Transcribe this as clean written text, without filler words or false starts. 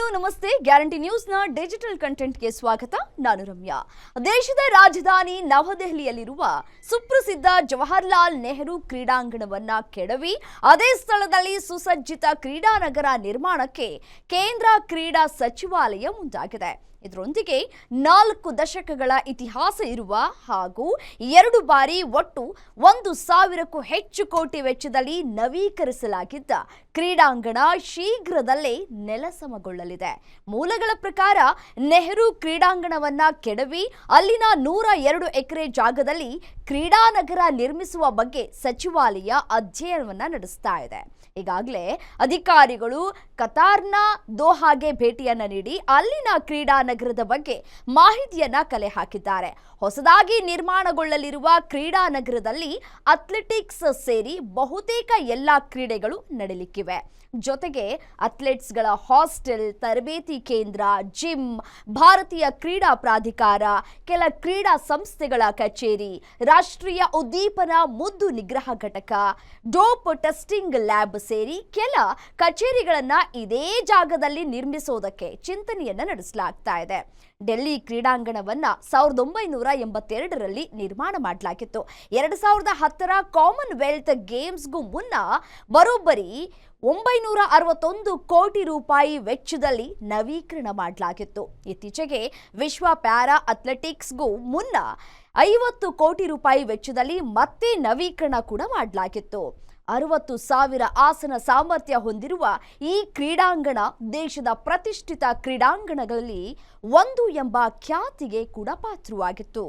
Hello ನಮಸ್ತೆ guarantee ನ್ಯೂಸ್ನ digital ಕಂಟೆಂಟ್ಗೆ ಸ್ವಾಗತ. ನಾನು ರಮ್ಯಾ. ದೇಶದ ರಾಜಧಾನಿ ನವದೆಹಲಿಯಲ್ಲಿರುವ ಸುಪ್ರಸಿದ್ಧ ಜವಾಹರ್ಲಾಲ್ ನೆಹರು ಕ್ರೀಡಾಂಗಣವನ್ನ ಕೆಡವಿ ಅದೇ ಸ್ಥಳದಲ್ಲಿ ಸುಸಜ್ಜಿತ ಕ್ರೀಡಾನಗರ ನಿರ್ಮಾಣಕ್ಕೆ ಕೇಂದ್ರ ಕ್ರೀಡಾ ಸಚಿವಾಲಯ ಮುಂದಾಗಿದೆ. ಇದರೊಂದಿಗೆ 4 ದಶಕಗಳ ಇತಿಹಾಸ ಇರುವ ಹಾಗೂ 2 ಬಾರಿ ಒಟ್ಟು 1,000ಕ್ಕೂ ಹೆಚ್ಚು ಕೋಟಿ ವೆಚ್ಚದಲ್ಲಿ ನವೀಕರಿಸಲಾಗಿದ್ದ ಕ್ರೀಡಾಂಗಣ ಶೀಘ್ರದಲ್ಲೇ ನೆಲಸಮಗೊಳ್ಳಲಿದೆ. ಮೂಲಗಳ ಪ್ರಕಾರ ನೆಹರು ಕ್ರೀಡಾಂಗಣವನ್ನ ಕೆಡವಿ ಅಲ್ಲಿನ 102 ಎಕರೆ ಜಾಗದಲ್ಲಿ ಕ್ರೀಡಾನಗರ ನಿರ್ಮಿಸುವ ಬಗ್ಗೆ ಸಚಿವಾಲಯ ಅಧ್ಯಯನವನ್ನ ನಡೆಸ್ತಾ ಇದೆ. ಈಗಾಗಲೇ ಅಧಿಕಾರಿಗಳು ಕತಾರ್ನ ದೋಹಾಗೆ ಭೇಟಿಯನ್ನ ನೀಡಿ ಅಲ್ಲಿನ ಕ್ರೀಡಾನಗರದ ಬಗ್ಗೆ ಮಾಹಿತಿಯನ್ನ ಕಲೆ ಹಾಕಿದ್ದಾರೆ. ಹೊಸದಾಗಿ ನಿರ್ಮಾಣಗೊಳ್ಳಲಿರುವ ಕ್ರೀಡಾನಗರದಲ್ಲಿ ಅಥ್ಲೆಟಿಕ್ಸ್ ಸೇರಿ ಬಹುತೇಕ ಎಲ್ಲಾ ಕ್ರೀಡೆಗಳು ನಡೆಯಲಿಕ್ಕಿವೆ. ಜೊತೆಗೆ ಅಥ್ಲೆಟ್ಸ್ಗಳ ಹಾಸ್ಟೆಲ್, ತರಬೇತಿ ಕೇಂದ್ರ, ಜಿಮ್, ಭಾರತೀಯ ಕ್ರೀಡಾ ಪ್ರಾಧಿಕಾರ, ಕೆಲ ಕ್ರೀಡಾ ಸಂಸ್ಥೆಗಳ ಕಚೇರಿ, ರಾಷ್ಟ್ರೀಯ ಉದ್ದೀಪನ ಮುದ್ದು ನಿಗ್ರಹ ಘಟಕ, ಡೋಪ್ ಟೆಸ್ಟಿಂಗ್ ಲ್ಯಾಬ್ ಸೇರಿ ಕೆಲ ಕಚೇರಿಗಳನ್ನ ಇದೇ ಜಾಗದಲ್ಲಿ ನಿರ್ಮಿಸೋದಕ್ಕೆ ಚಿಂತನೆಯನ್ನ ನಡೆಸಲಾಗ್ತಾ ಇದೆ. ಡೆಲ್ಲಿ ಕ್ರೀಡಾಂಗಣವನ್ನ 1982ರಲ್ಲಿ ನಿರ್ಮಾಣ ಮಾಡಲಾಗಿತ್ತು. 2010ರ ಕಾಮನ್ವೆಲ್ತ್ ಗೇಮ್ಸ್ಗೂ ಮುನ್ನ ಬರೋಬ್ಬರಿ 961 ಕೋಟಿ ರೂಪಾಯಿ ವೆಚ್ಚದಲ್ಲಿ ನವೀಕರಣ ಮಾಡಲಾಗಿತ್ತು. ಇತ್ತೀಚೆಗೆ ವಿಶ್ವ ಪ್ಯಾರಾ ಅಥ್ಲೆಟಿಕ್ಸ್ಗೂ ಮುನ್ನ 50 ಕೋಟಿ ರೂಪಾಯಿ ವೆಚ್ಚದಲ್ಲಿ ಮತ್ತೆ ನವೀಕರಣ ಕೂಡ ಮಾಡಲಾಗಿತ್ತು. 60,000 ಆಸನ ಸಾಮರ್ಥ್ಯ ಹೊಂದಿರುವ ಈ ಕ್ರೀಡಾಂಗಣ ದೇಶದ ಪ್ರತಿಷ್ಠಿತ ಕ್ರೀಡಾಂಗಣಗಳಲ್ಲಿ ಒಂದು ಎಂಬ ಖ್ಯಾತಿಗೆ ಕೂಡ ಪಾತ್ರವಾಗಿತ್ತು.